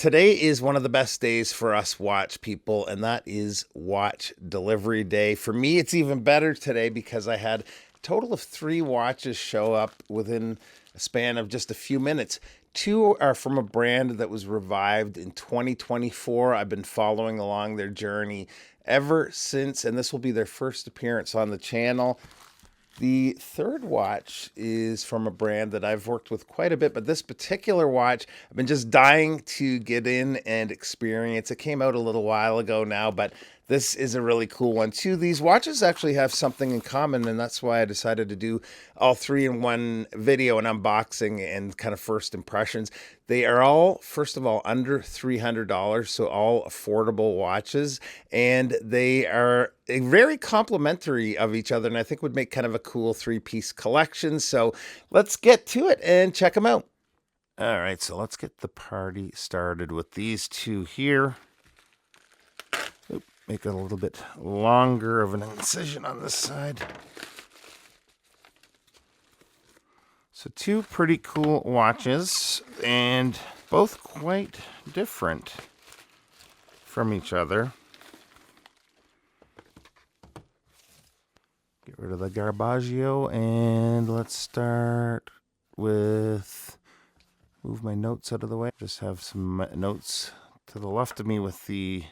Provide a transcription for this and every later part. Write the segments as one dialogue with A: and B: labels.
A: Today is one of the best days for us watch people, and that is watch delivery day. For me, it's even better today because I had a total of 3 watches show up within a span of just a few minutes. 2 are from a brand that was revived in 2024. I've been following along their journey ever since, and this will be their first appearance on the channel. The third watch is from a brand that I've worked with quite a bit, but this particular watch, I've been just dying to get in and experience. It came out a little while ago now, but this is a really cool one too. These watches actually have something in common, and that's why I decided to do all 3 in one video, an unboxing and kind of first impressions. They are all, first of all, under $300, so all affordable watches, and they are very complimentary of each other, and I think would make kind of a cool 3-piece collection. So let's get to it and check them out. All right, so let's get the party started with these 2 here. Make it a little bit longer of an incision on this side. So 2 pretty cool watches, and both quite different from each other. Get rid of the garbaggio, and let's start with, move my notes out of the way. Just have some notes to the left of me with the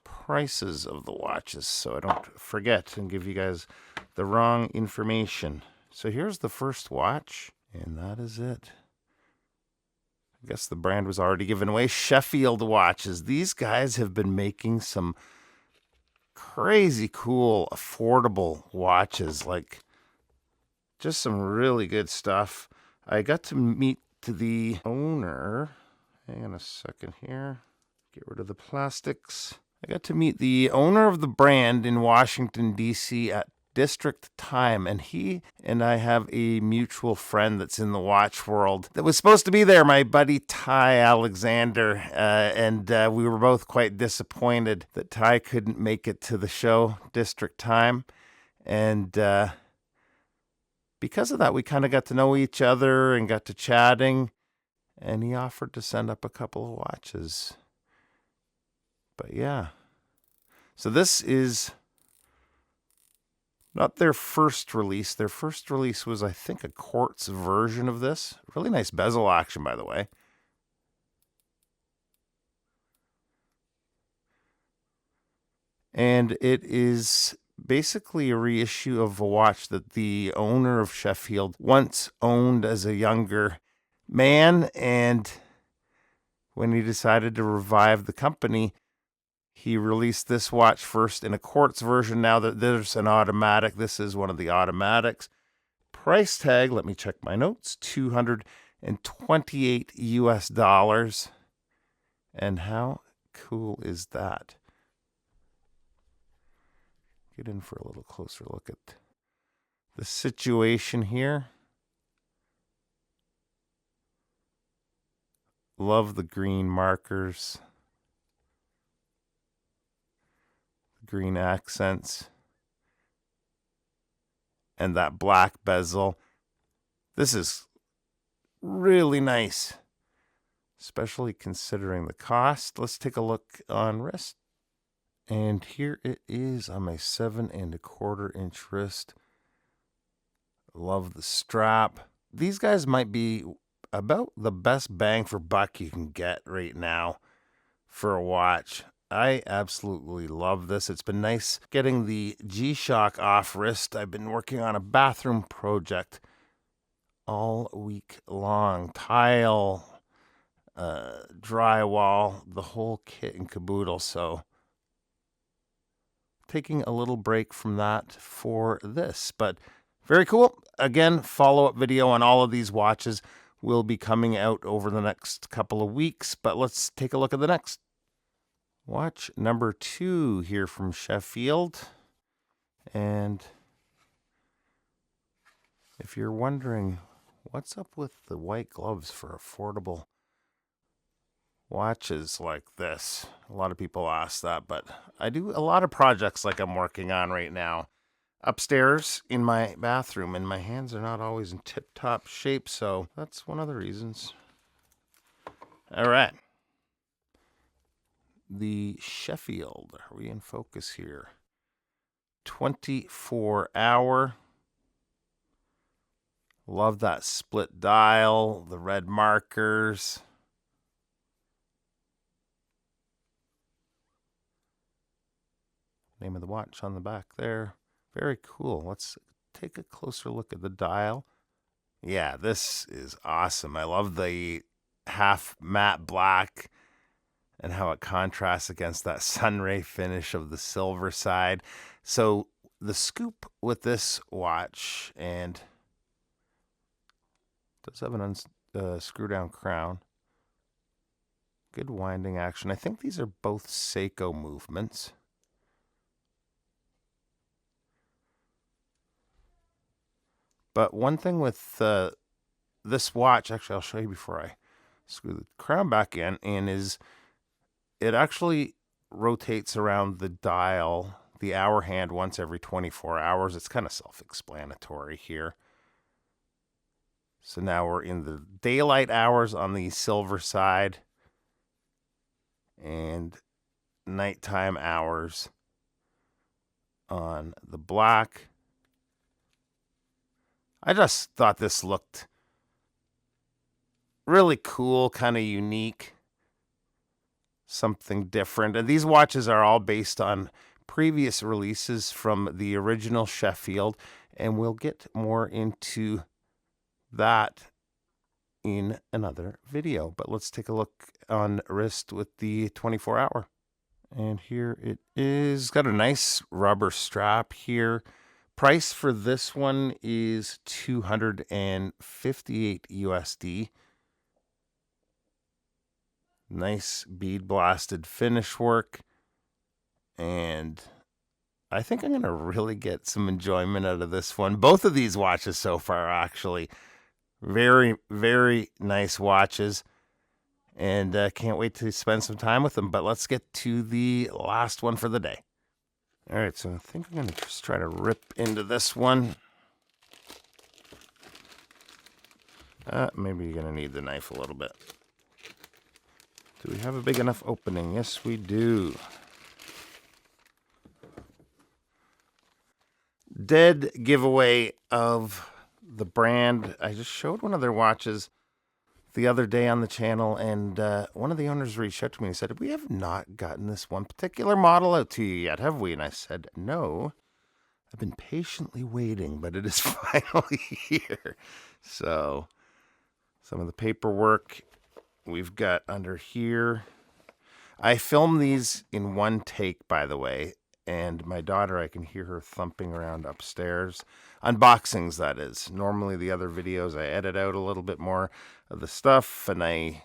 A: prices of the watches so I don't forget and give you guys the wrong information. So here's the first watch, and that is it. I guess the brand was already given away. Sheffield watches. These guys have been making some crazy cool, affordable watches, like just some really good stuff. I got to meet the owner. Hang on a second here. Get rid of the plastics. I got to meet the owner of the brand in Washington, D.C. at District Time, and he and I have a mutual friend that's in the watch world that was supposed to be there, my buddy Ty Alexander, and we were both quite disappointed that Ty couldn't make it to the show, District Time, and because of that, we kind of got to know each other and got to chatting, and he offered to send up a couple of watches. But yeah, so this is not their first release. Their first release was, I think, a quartz version of this. Really nice bezel action, by the way. And it is basically a reissue of a watch that the owner of Sheffield once owned as a younger man. And when he decided to revive the company, he released this watch first in a quartz version. Now that there's an automatic, this is one of the automatics. Price tag, let me check my notes, $228 US. And how cool is that? Get in for a little closer look at the situation here. Love the green markers. Green accents, and that black bezel. This is really nice, especially considering the cost. Let's take a look on wrist. And here it is on my 7 1/4 inch wrist. Love the strap. These guys might be about the best bang for buck you can get right now for a watch. I absolutely love this. It's been nice getting the G-Shock off wrist. I've been working on a bathroom project all week long. Tile, drywall, the whole kit and caboodle. So taking a little break from that for this, but very cool. Again, follow-up video on all of these watches will be coming out over the next couple of weeks, but let's take a look at the next. Watch number 2 here from Sheffield. And if you're wondering what's up with the white gloves for affordable watches like this, a lot of people ask that, but I do a lot of projects like I'm working on right now upstairs in my bathroom, and my hands are not always in tip-top shape, so that's one of the reasons. All right. Sheffield. Are we in focus here? 24-hour. Love that split dial, the red markers. Name of the watch on the back there. Very cool. Let's take a closer look at the dial. Yeah, this is awesome. I love the half matte black and how it contrasts against that sunray finish of the silver side. So the scoop with this watch, and does have an screw down crown. Good winding action. I think these are both Seiko movements. But one thing with this watch, actually I'll show you before I screw the crown back in, and is it actually rotates around the dial, the hour hand, once every 24 hours. It's kind of self-explanatory here. So now we're in the daylight hours on the silver side and nighttime hours on the black. I just thought this looked really cool, kind of unique, something different. And these watches are all based on previous releases from the original Sheffield, and we'll get more into that in another video. But let's take a look on wrist with the 24-hour. And here it is. Got a nice rubber strap here. Price for this one is $258 USD. Nice bead blasted finish work. And I think I'm going to really get some enjoyment out of this one. Both of these watches so far are actually very, very nice watches. And can't wait to spend some time with them. But let's get to the last one for the day. All right, so I think I'm going to just try to rip into this one. Maybe you're going to need the knife a little bit. Do we have a big enough opening? Yes, we do. Dead giveaway of the brand. I just showed one of their watches the other day on the channel, and one of the owners reached out to me and said, "We have not gotten this one particular model out to you yet, have we?" And I said, "No, I've been patiently waiting, but it is finally here." So some of the paperwork we've got under here. I filmed these in one take, by the way, and my daughter, I can hear her thumping around upstairs. Unboxings, that is. Normally the other videos I edit out a little bit more of the stuff and I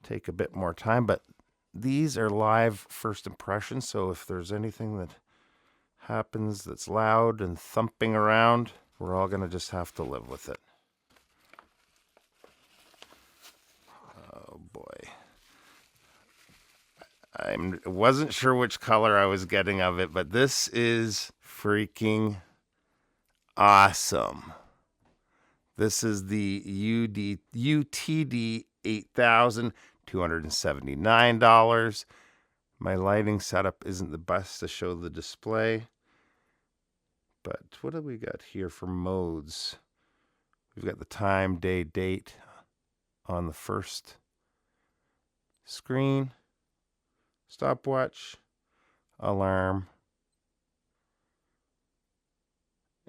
A: take a bit more time, but these are live first impressions, so if there's anything that happens that's loud and thumping around, we're all going to just have to live with it. Oh boy. I wasn't sure which color I was getting of it, but this is freaking awesome. This is the UTD 8000, $279. My lighting setup isn't the best to show the display. But what do we got here for modes? We've got the time, day, date on the first screen. Stopwatch, alarm,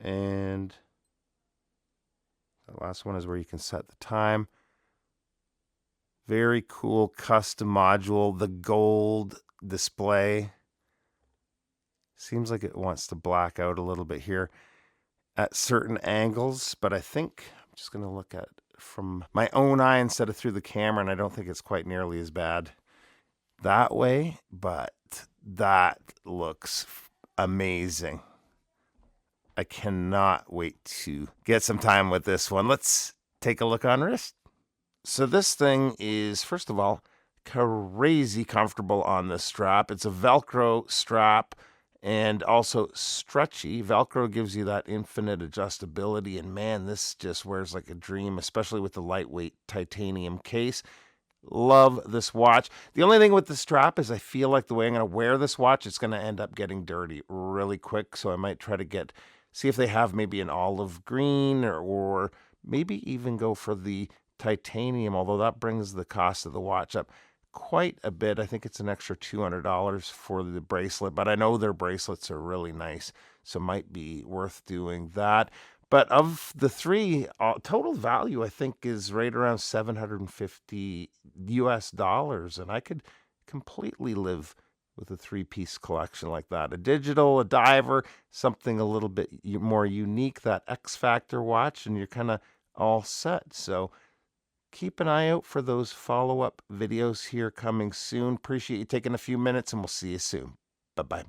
A: and the last one is where you can set the time. Very cool custom module. The gold display. Seems like it wants to black out a little bit here at certain angles, but I think I'm just going to look at it from my own eye instead of through the camera, and I don't think it's quite nearly as bad that way, but that looks amazing. I cannot wait to get some time with this one. Let's take a look on wrist. So this thing is, first of all, crazy comfortable on the strap. It's a Velcro strap and also stretchy. Velcro gives you that infinite adjustability, and man, this just wears like a dream, especially with the lightweight titanium case. Love this watch. The only thing with the strap is I feel like the way I'm going to wear this watch, it's going to end up getting dirty really quick. So I might try to see if they have maybe an olive green or maybe even go for the titanium, although that brings the cost of the watch up quite a bit. I think it's an extra $200 for the bracelet, but I know their bracelets are really nice, so might be worth doing that. But of the three, total value I think is right around 750 US dollars, and I could completely live with a three-piece collection like that. A digital, a diver, something a little bit more unique, that X Factor watch, and you're kind of all set. So keep an eye out for those follow-up videos here coming soon. Appreciate you taking a few minutes, and we'll see you soon. Bye-bye.